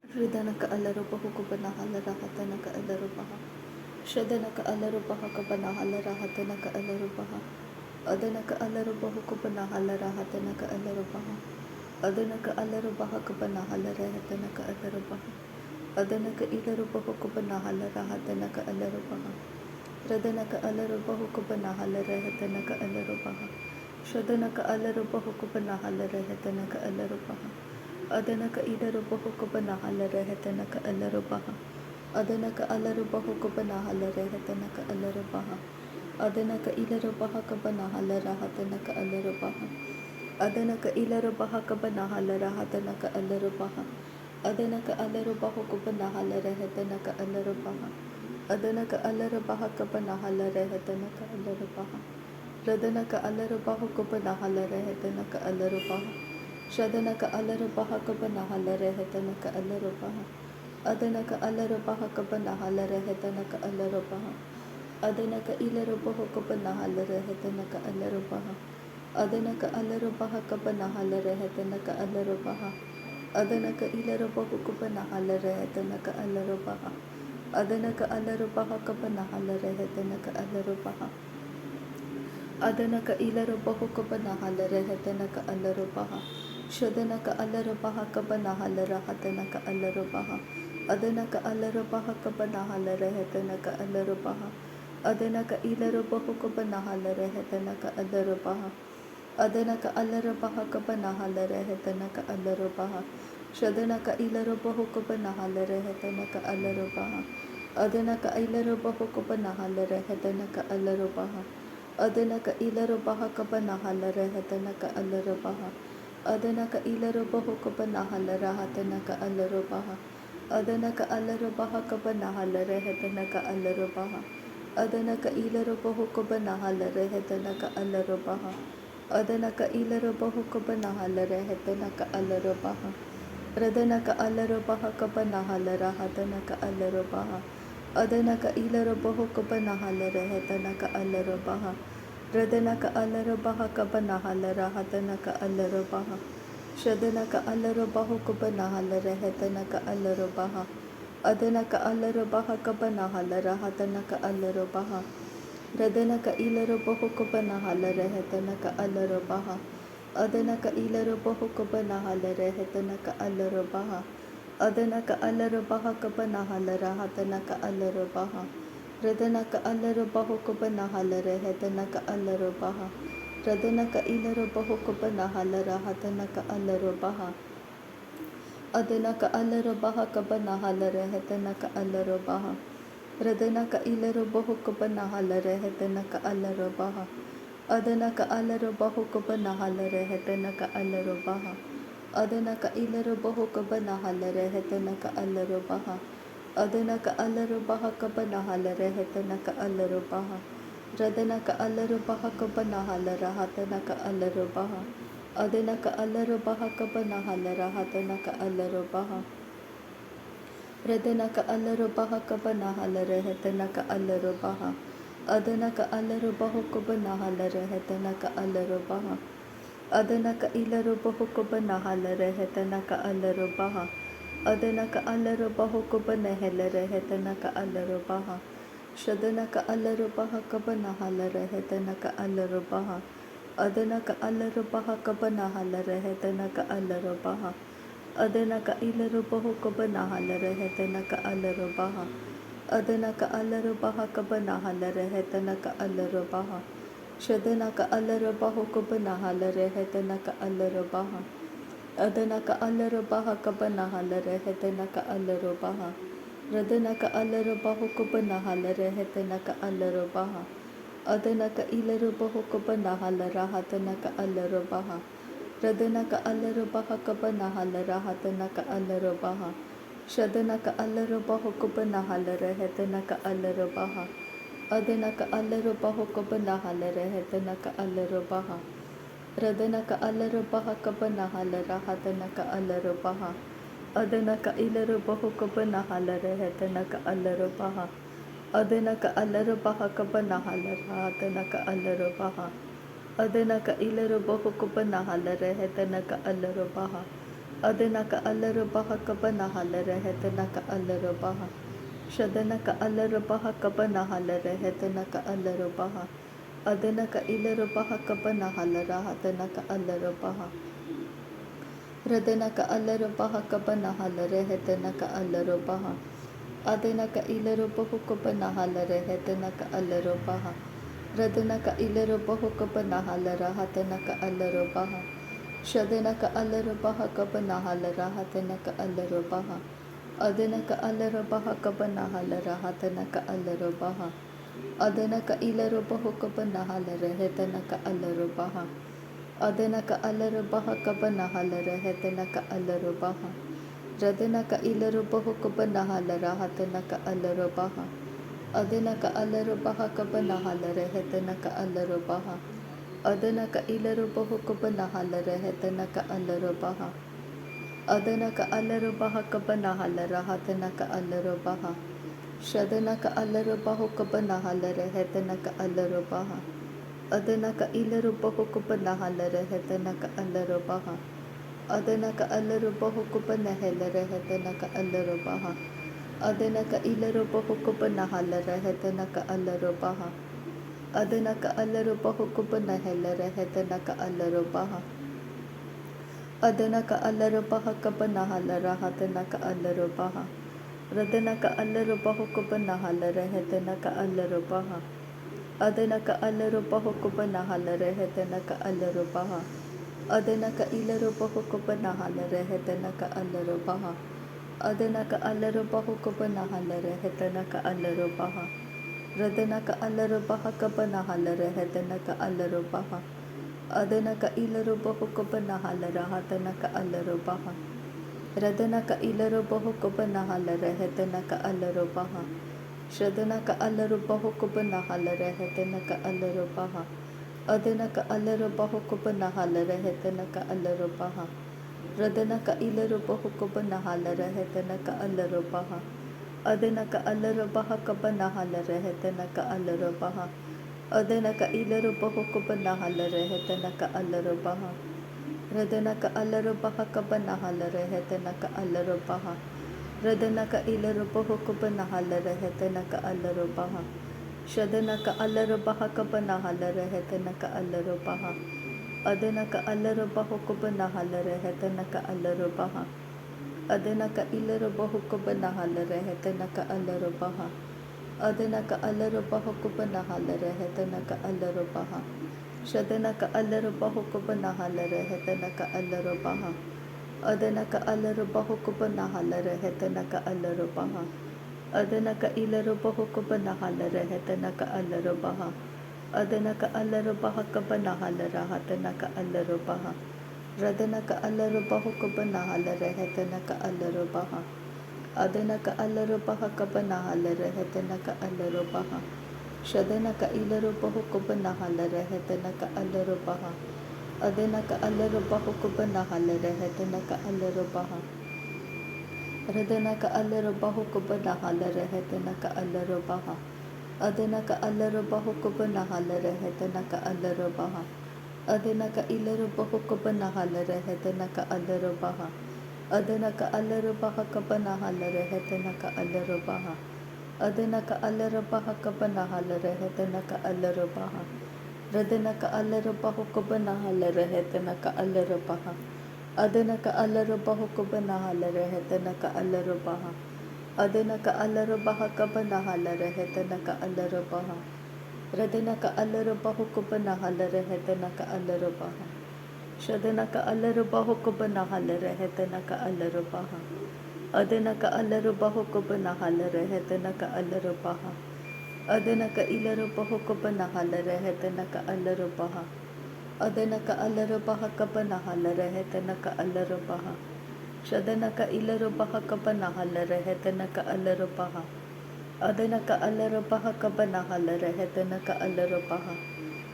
ಹೃದನಕ ಅಲರುಬಹುಕುಪನ ಹಲರಹತನಕ ಅಲರುಬಹ ಶದನಕ ಅಲರುಬಹಕಪನ ಹಲರಹತನಕ ಅಲರುಬಹ ಅದನಕ ಅಲರುಬಹುಕುಪನ ಹಲರಹತನಕ ಅಲರುಬಹ ಅದನಕ ಅಲರುಬಹಕಪನ ಹಲರಹತನಕ ಅಲರುಬಹ ಅದನಕ ಇಲರುಬಹುಕುಪನ ಹಲರಹತನಕ ಅಲರುಬಹ ರದನಕ ಅಲರುಬಹುಕುಪನ ಹಲರಹತನಕ ಅಲರುಬಹ ಶದನಕ ಅಲರುಬಹುಕುಪನ ಹಲರಹತನಕ ಅಲರುಬಹ ಅದನಕ ಇಲರುಬಹುಕುಪನ ಹಲರಹತನಕ ಅಲರುಬಹ ಅದನಕ ಅಲರುಬಹುಕುಪನ ಹಲರಹತನಕ ಅಲರುಬಹ ಅದನಕ ಇಲರುಬಹಕಪನ ಹಲರಹತನಕ ಅಲರುಬಹ ಅದನಕ ಇಲರುಬಹಕಪನ ಹಲರಹತನಕ ಅಲರುಬಹ ಅದನಕ ಅಲರುಬಹುಕುಪನ ಹಲರಹತನಕ ಅಲರುಬಹ ಅದನಕ ಅಲರುಬಹಕಪನ ಹಲರಹತನಕ ಅಲರುಬಹ ರದನಕ ಅಲರುಬಹುಕುಪನ ಹಲರಹತನಕ ಅಲರುಬಹ ಶದನಕ ಅಲರುಬಹಕಪನ ಹಲರಹತನಕ ಅಲರುಬಹ ಅದನಕ ಅಲರುಬಹಕಪನ ಹಲರಹತನಕ ಅಲರುಬಹ ಅದನಕ ಇಲರುಬಹುಕಪನ ಹಲರಹತನಕ ಅಲರುಬಹ ಅದನಕ ಅಲರುಬಹಕಪನ ಹಲರಹತನಕ ಅಲರುಬಹ ಅದನಕ ಇಲರುಬಹುಕಪನ ಹಲರಹತನಕ ಅಲರುಬಹ ಅದನಕ ಅಲರುಬಹಕಪನ ಹಲರಹತನಕ ಅಲರುಬಹ ಅದನಕ ಇಲರುಬಹುಕಪನ ಹಲರಹತನಕ ಅಲರುಬಹ ಶದನಕ ಅಲರುಬಹಕಪನ ಹಲರಹತನಕ ಅಲರುಬಹ ಅದನಕ ಅಲರುಬಹಕಪನ ಹಲರಹತನಕ ಅಲರುಬಹ ಅದನಕ ಇಲರುಬಹುಕಪನ ಹಲರಹತನಕ ಅಲರುಬಹ ಅದನಕ ಅಲರುಬಹಕಪನ ಹಲರಹತನಕ ಅಲರುಬಹ ಶದನಕ ಇಲರುಬಹುಕಪನ ಹಲರಹತನಕ ಅಲರುಬಹ ಅದನಕ ಇಲರುಬಹುಕಪನ ಹಲರಹತನಕ ಅಲರುಬಹ ಅದನಕ ಇಲರುಬಹಕಪನ ಹಲರಹತನಕ ಅಲರುಬಹ ಅದನಕ ಇಲರುಬಹುಕಪನ ಹಲರಹತನಕ ಅಲರುಬಹ ಅದನಕ ಅಲರುಬಹಕಪನ ಹಲರಹತನಕ ಅಲರುಬಹ ಅದನಕ ಇಲರುಬಹುಕಪನ ಹಲರಹತನಕ ಅಲರುಬಹ ಅದನಕ ಇಲರುಬಹುಕಪನ ಹಲರಹತನಕ ಅಲರುಬಹ ರದನಕ ಅಲರುಬಹಕಪನ ಹಲರಹತನಕ ಅಲರುಬಹ ಅದನಕ ಇಲರುಬಹುಕಪನ ಹಲರಹತನಕ ಅಲರುಬಹ ರದನಕ ಅಲರುಬಹಕಪನ ಹಲರಹತನಕ ಅಲರುಬಹ ಶದನಕ ಅಲರುಬಹುಕಪನ ಹಲರಹತನಕ ಅಲರುಬಹ ಅದನಕ ಅಲರುಬಹಕಪನ ಹಲರಹತನಕ ಅಲರುಬಹ ರದನಕ ಇಲರುಬಹುಕಪನ ಹಲರಹತನಕ ಅಲರುಬಹ ಅದನಕ ಇಲರುಬಹುಕಪನ ಹಲರಹತನಕ ಅಲರುಬಹ ಅದನಕ ಅಲರುಬಹಕಪನ ಹಲರಹತನಕ ಅಲರುಬಹ ರದನಕ ಅಲರುಬಹುಕಪನ ಹಲರಹತನಕ ಅಲರುಬಹ ರದನಕ ಇಲರುಬಹುಕಪನ ಹಲರಹತನಕ ಅಲರುಬಹ ಅದನಕ ಅಲರುಬಹಕಪನ ಹಲರಹತನಕ ಅಲರುಬಹ ರದನಕ ಇಲರುಬಹುಕಪನ ಹಲರಹತನಕ ಅಲರುಬಹ ಅದನಕ ಅಲರುಬಹುಕಪನ ಹಲರಹತನಕ ಅಲರುಬಹ ಅದನಕ ಇಲರುಬಹುಕಪನ ಹಲರಹತನಕ ಅಲರುಬಹ ಅದನಕ ಅಲರುಬಹಕಪನ ಹಲರಹತನಕ ಅಲರುಬಹ ರದನಕ ಅಲರುಬಹಕಪನ ಹಲರಹತನಕ ಅಲರುಬಹ ಅದನಕ ಅಲರುಬಹಕಪನ ಹಲರಹತನಕ ಅಲರುಬಹ ರದನಕ ಅಲರುಬಹಕಪನ ಹಲರಹತನಕ ಅಲರುಬಹ ಅದನಕ ಅಲರುಬಹುಕಪನ ಹಲರಹತನಕ ಅಲರುಬಹ ಅದನಕ ಇಲರುಬಹುಕಪನ ಹಲರಹತನಕ ಅಲರುಬಹ ಅದನಕ ಅಲರುಬಹುಕಪನ ಹಲರಹತನಕ ಅಲರುಬಹ ಶದನಕ ಅಲರುಬಹಕಪನ ಹಲರಹತನಕ ಅಲರುಬಹ ಅದನಕ ಅಲರುಬಹಕಪನ ಹಲರಹತನಕ ಅಲರುಬಹ ಅದನಕ ಇಲರುಬಹುಕಪನ ಹಲರಹತನಕ ಅಲರುಬಹ ಅದನಕ ಅಲರುಬಹಕಪನ ಹಲರಹತನಕ ಅಲರುಬಹ ಶದನಕ ಅಲರುಬಹುಕಪನ ಹಲರಹತನಕ ಅಲರುಬಹ ಅದನಕ ಅಲರುಬಹಕಪನ ಹಲರಹತನಕ ಅಲರುಬಹ ರದನಕ ಅಲರುಬಹುಕಪನ ಹಲರಹತನಕ ಅಲರುಬಹ ಅದನಕ ಇಲರುಬಹುಕಪನ ಹಲರಹತನಕ ಅಲರುಬಹ ರದನಕ ಅಲರುಬಹಕಪನ ಹಲರಹತನಕ ಅಲರುಬಹ ಶದನಕ ಅಲರುಬಹುಕಪನ ಹಲರಹತನಕ ಅಲರುಬಹ ಅದನಕ ಅಲರುಬಹುಕಪನ ಹಲರಹತನಕ ಅಲರುಬಹ ರದನಕ ಅಲರುಬಹಕಪನ ಹಲರಹತನಕ ಅಲರುಬಹ ಅದನಕ ಇಲರುಬಹುಕಪನ ಹಲರಹತನಕ ಅಲರುಬಹ ಅದನಕ ಅಲರುಬಹಕಪನ ಹಲರಹತನಕ ಅಲರುಬಹ ಅದನಕ ಇಲರುಬಹುಕಪನ ಹಲರಹತನಕ ಅಲರುಬಹ Adana ka alaro baha kabana halare hetana ka alaro baha. Shadana ka alaro baha kabana halare hetana ka alaro baha. Adana ka ilaro baha kabana halara hatana ka alaro baha. Radana ka alaro baha kabana halare hetana ka alaro baha. Adana ka ilaro bahu kabana halare hetana ka alaro baha. Radana ka ilaro bahu kabana halara hatana ka alaro baha. Shadana ka alaro baha kabana halara hatana ka alaro baha. Adana ka alaro baha kabana halara hatana ka alaro baha. Adana ka ilaro bahu kabana halara hetana ka alaro baha. Adana ka alaro baha kabana halara hetana ka alaro baha. Radana ka ilaro bahu kabana halara hatana ka alaro baha. Adana ka alaro baha kabana halara hetana ka alaro baha. Adana ka ilaro bahu kabana halara hetana ka alaro baha. Adana ka alaro baha kabana halara hatana ka alaro baha. Shadana ka alaro bahu kabana halara hetana ka alaro baha. Adana ka ilaro bahu kabana halara hetana ka alaro baha. Adana ka alaro bahu kabana halara hetana ka alaro baha. Adana ka ilaro bahu kabana halara hetana ka alaro baha. Adana ka alaro bahu kabana halara hetana ka alaro baha. Adana ka alaro baha kabana halara hatana ka alaro baha. Radana ka alaro bahu kabana halara hetana ka alaro baha. Adana ka alaro bahu kabana halara hetana ka alaro baha. Adana ka ilaro bahu kabana halara hetana ka alaro baha. Adana ka alaro bahu kabana halara hetana ka alaro baha. Radana ka alaro baha kabana halara hetana ka alaro baha. Adana ka ilaro bahu kabana halara hatana ka alaro baha. Radana ka ilaro bahu kabana halara hetana ka alaro baha. Shadana ka alaro bahu kabana halara hetana ka alaro baha. Adana ka alaro bahu kabana halara hetana ka alaro baha. Radana ka ilaro bahu kabana halara hetana ka alaro baha. Adana ka alaro baha kabana halara hetana ka alaro baha. Adana ka ilaro bahu kabana halara hetana ka alaro baha. Radana ka alaro baha kabana halara hetana ka alaro baha. Radana ka ilaro bahu kabana halara hetana ka alaro baha. Shadana ka alaro baha kabana halara hetana ka alaro baha. Adana ka alaro bahu kabana halara hetana ka alaro baha. Adana ka ilaro bahu kabana halara hetana ka alaro baha. Adana ka alaro bahu kabana halara hetana ka alaro baha. Shadana ka alaro bahu kabana halara hetana ka alaro baha. Adana ka alaro bahu kabana halara hetana ka alaro baha. Adana ka ilaro bahu kabana halara hetana ka alaro baha. Adana ka alaro baha kabana halara hatana ka alaro baha. Radana ka alaro bahu kabana halara hetana ka alaro baha. Adana ka alaro baha kabana halara hetana ka alaro baha. Shadana ka ilaro bahu kabana halara hetana ka alaro baha. Adana ka alaro bahu kabana halara hetana ka alaro baha. Radana ka alaro bahu kabana halara hetana ka alaro baha. Adana ka alaro bahu kabana halara hetana ka alaro baha. Adana ka ilaro bahu kabana halara hetana ka alaro baha. Adana ka alaro baha kabana halara hetana ka alaro baha. Adana ka alaro baha kabana halara hetana ka alaro baha. Radana ka alaro bahu kabana halara hetana ka alaro baha. Adana ka alaro bahu kabana halara hetana ka alaro baha. Adana ka alaro baha kabana halara hetana ka alaro baha. Radana ka alaro bahu kabana halara hetana ka alaro baha. Shadana ka alaro bahu kabana halara hetana ka alaro baha. Adana ka alaro bahu kabana halara hetana ka alaro baha. Adana ka ilaro bahu kabana halara hetana ka alaro baha. Adana ka alaro baha kabana halara hetana ka alaro baha. Shadana ka ilaro baha kabana halara hetana ka alaro baha. Adana ka alaro baha kabana halara hetana ka alaro baha.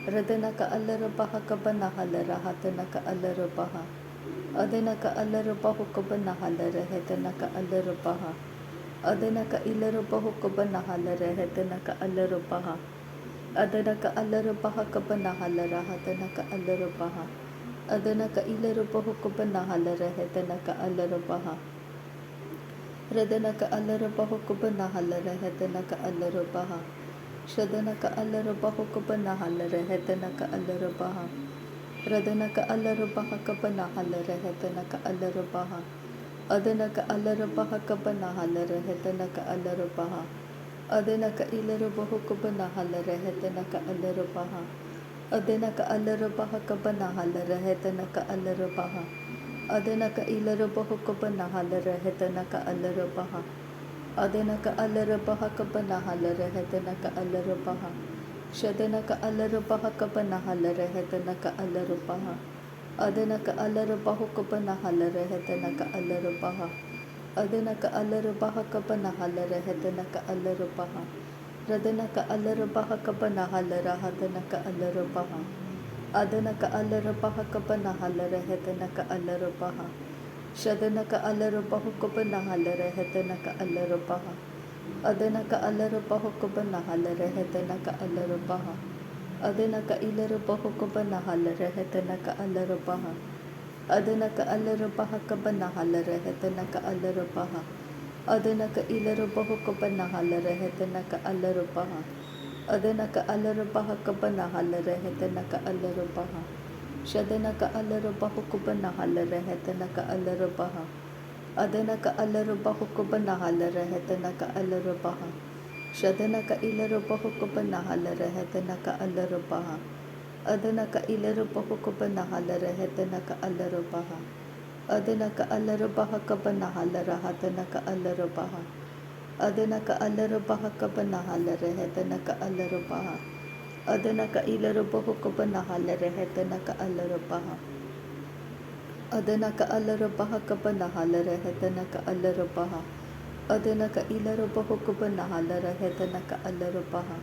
Radana ka alaro baha kabana halara hatana ka alaro baha. Adana ka alaro bahu kabana halara hetana ka alaro baha. Adana ka ilaro bahu kabana halara hetana ka alaro baha. Adana ka alaro baha kabana halara hatana ka alaro baha. adana ka ilaro pahukupa nahalaraheta naka alarapaha. Radana ka alarapaha hukupa nahalaraheta naka alarapaha. Shadana ka alarapaha hukupa nahalaraheta naka alarapaha. Radana ka alarapaha kapa nahalaraheta naka alarapaha. Adana ka alarapaha kapa nahalaraheta naka alarapaha. Adana ka ilarapaha hukupa nahalaraheta naka alarapaha. Adana ka alarapaha kapa nahalaraheta naka alarapaha. Adana ka ilarapaha hukupa nahalaraheta naka alarapaha. Adana ka alarapaha kapa nahalaraheta naka alarapaha. Shadana ka alarapaha kapa nahalaraheta naka alarapaha. Adana ka alarapaha hukupa nahalaraheta naka alarapaha. Adana ka alarapaha kapa nahalaraheta naka alarapaha. Radana ka alarapaha kapa nahalaraheta naka alarapaha. Adana ka alarapaha kapa nahalaraheta naka alarapaha. Shadana ka alarapaha kapa nahalaraheta naka alarapaha. Adana ka alarapaha kapa nahalaraheta naka alarapaha. Adana ka ilarapaha kapa nahalaraheta naka alarapaha. Adana ka alarapaha kapa nahalaraheta naka alarapaha. Adana ka ilarapaha kapa nahalaraheta naka alarapaha. Adana ka alarapaha kapa nahalaraheta naka alarapaha. Shadana ka alarapaha kapa nahalaraheta naka alarapaha. Adana ka alarapaha kapa nahalaraheta naka alarapaha. Shadana ka ilarapaha kapa nahalaraheta naka alarapaha. Adana ka ilarapaha kapa nahalaraheta naka alarapaha. Adana ka alarapaha kapa nahalaraheta naka alarapaha. Adana ka alarapaha kapa nahalaraheta naka alarapaha. Adana ka ilarapaha kapa nahalaraheta naka alarapaha. Adana ka alarapaha kapa nahalaraheta naka alarapaha. Adana ka ilarapaha kapa nahalaraheta naka alarapaha.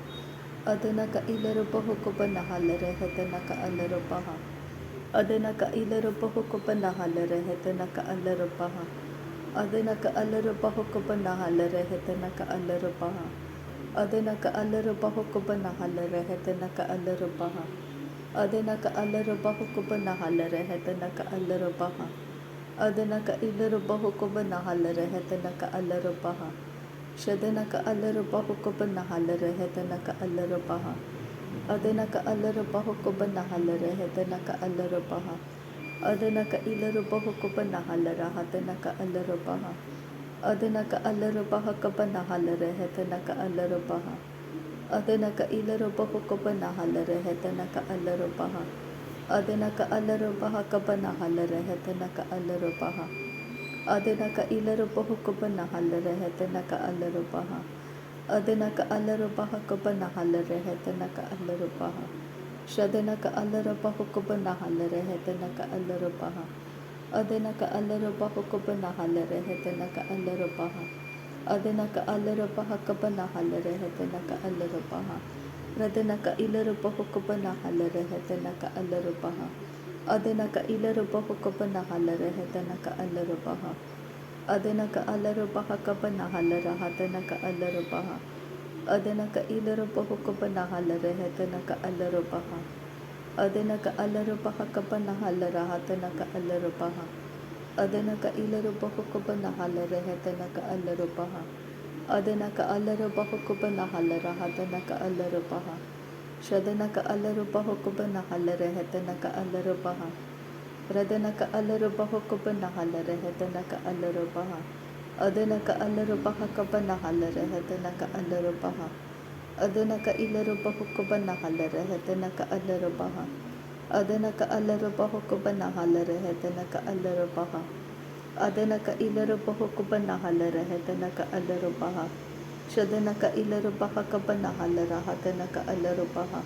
Adana ka ilarapaha kapa nahalaraheta naka alarapaha. Adana ka ilarapaha kapa nahalaraheta naka alarapaha. Adana ka alarapaha kapa nahalaraheta naka alarapaha. Adana ka alarapaha kapa nahalaraheta naka alarapaha. Adana ka alarapaha kapa nahalaraheta naka alarapaha. Adana ka ilarapaha kapa nahalaraheta naka alarapaha. Shadana ka alarapaha kapa nahalaraheta naka alarapaha. Adana ka alarapaha kapa nahalaraheta naka alarapaha. Adana ka ilarapaha kapa nahalaraheta naka alarapaha. Adana ka alarapaha kapa nahalaraheta naka alarapaha. Adana ka ilarapaha kapa nahalaraheta naka alarapaha. Adana ka alarapaha kapa nahalaraheta naka alarapaha. Adana ka ilarapaha kapa nahalaraheta naka alarapaha. Adana ka alarapaha kapa nahalaraheta naka alarapaha. Shadana ka alarapaha kapa nahalaraheta naka alarapaha. Adana ka alarapaha kapa nahalaraheta naka alarapaha. Adana ka alarapaha kapa nahalaraheta naka alarapaha. Radana ka ilarapaha kapa nahalaraheta naka alarapaha. Adana ka ilarapaha kapa nahalaraheta naka alarapaha. Adana ka alarapaha kapa nahalaraheta naka alarapaha. Adana ka ilarapaha kapa nahalaraheta naka alarapaha. Adana ka alarapaha kapa nahalaraheta naka alarapaha. Adana ka ilarapaha kapa nahalaraheta naka alarapaha. Adana ka alarapaha kapa nahalaraheta naka alarapaha. Shadana ka alarapaha kapa nahalaraheta naka alarapaha. Radana ka alarapaha kapa nahalaraheta naka alarapaha. Adana ka alarapaha kapa nahalaraheta naka alarapaha. Adana ka ilarapaha kapa nahalaraheta naka alarapaha. Adana ka alarapaha kapa nahalaraheta naka alarapaha. Adana ka ilarapaha kapa nahalaraheta naka alarapaha. Shadana ka ilarapaha kapa nahalaraheta naka alarapaha.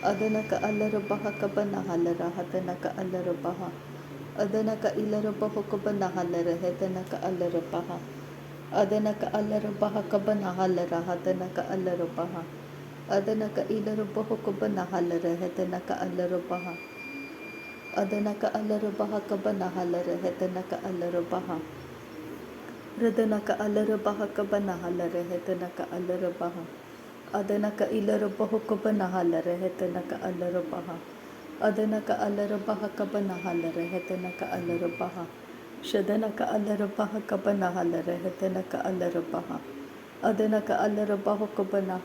Adana ka alarapaha kapa nahalaraheta naka alarapaha. Adana ka ilarapaha kapa nahalaraheta naka alarapaha. Adana ka alarapaha kapa nahalaraheta naka alarapaha. Adana ka ilarapaha kapa nahalaraheta naka alarapaha. Adana ka alarapaha kapa nahalaraheta naka alarapaha. Radana ka alarapaha kapa nahalaraheta naka alarapaha. Adana ka ilarapaha kapa nahalaraheta naka alarapaha. अदनक अलरबह कबनहल रहतनक अलरबह शदनक अलरबह कबनहल रहतनक अलरबह अदनक अलरबह कबना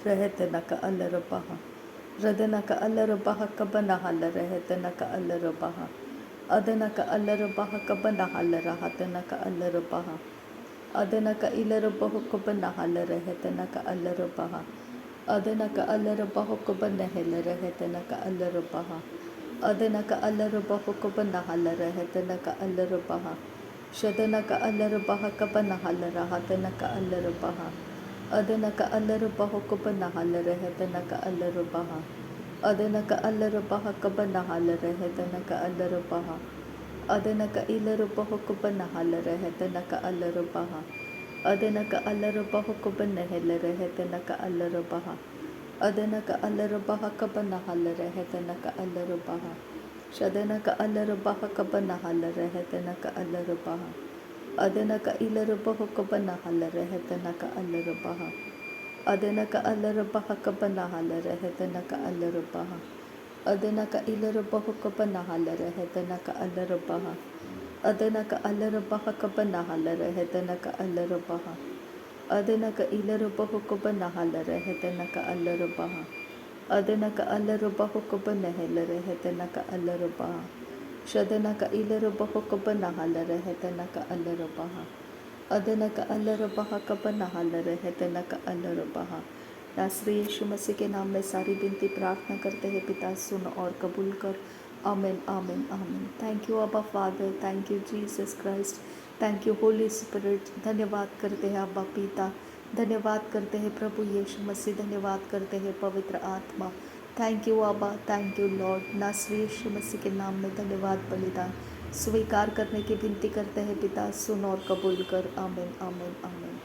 रहतनक अलरबह रदनक अलरबह कबनहल रहतनक अलरबह अदनक अलरबह कबनहल रहतनक अलरबह अदनक इलरबह कबनहल रहतनक अलरबह अदनक अलरबह कबनहल रहतनक अलरबह अदनक अलरबह कबनहल रहतनक अलरबह शदनक अलरबह कबनहल रहतनक अलरबह अदनक अलरबह कबनहल रहतनक अलरबह अदनक अलरबह कबनहल रहतनक अलरबह अदनक इलरबह कबनहल रहतनक अलरबह अदनक अलरबह कबनहल रहतनक अलरबह अदनक अलरबह कबनहल रहतनक अलरबह शदनक अलरबह कबनहल रहतनक अलरबह अदनक इलरबह कबनहल रहतनक अलरबह अदनक अलरबह कबनहल रहतनक अलरबह अदनक इलरबह कबनहल रहतनक अलरबह अदनक अलरबह कबनहल रहतनक अलरबह अदनक इलरबह कबनहल रहतनक अलरबह अदनक अलरबह कबनहल रहतनक अलरबह शदनक इलरबह कबनहल रहतनक अलरबह अदनक अलरबह कबनहल रहतनक अलरबह। नासरी यीशु मसीह के नाम में सारी विनती प्रार्थना करते हैं पिता, सुन और कबूल कर। आमीन आमीन आमीन। थैंक यू अब्बा father, thank you Jesus Christ, thank you Holi spirit. धन्यवाद करते हैं अब्बा पिता, धन्यवाद करते हैं प्रभु यीशु मसीह, धन्यवाद करते हैं पवित्र आत्मा। थैंक यू अब्बा, थैंक यू लॉर्ड। नासरी यीशु मसीह के नाम में धन्यवाद बलिदान स्वीकार करने की विनती करते हैं पिता, सुन और कबूल कर। आमीन आमीन आमीन।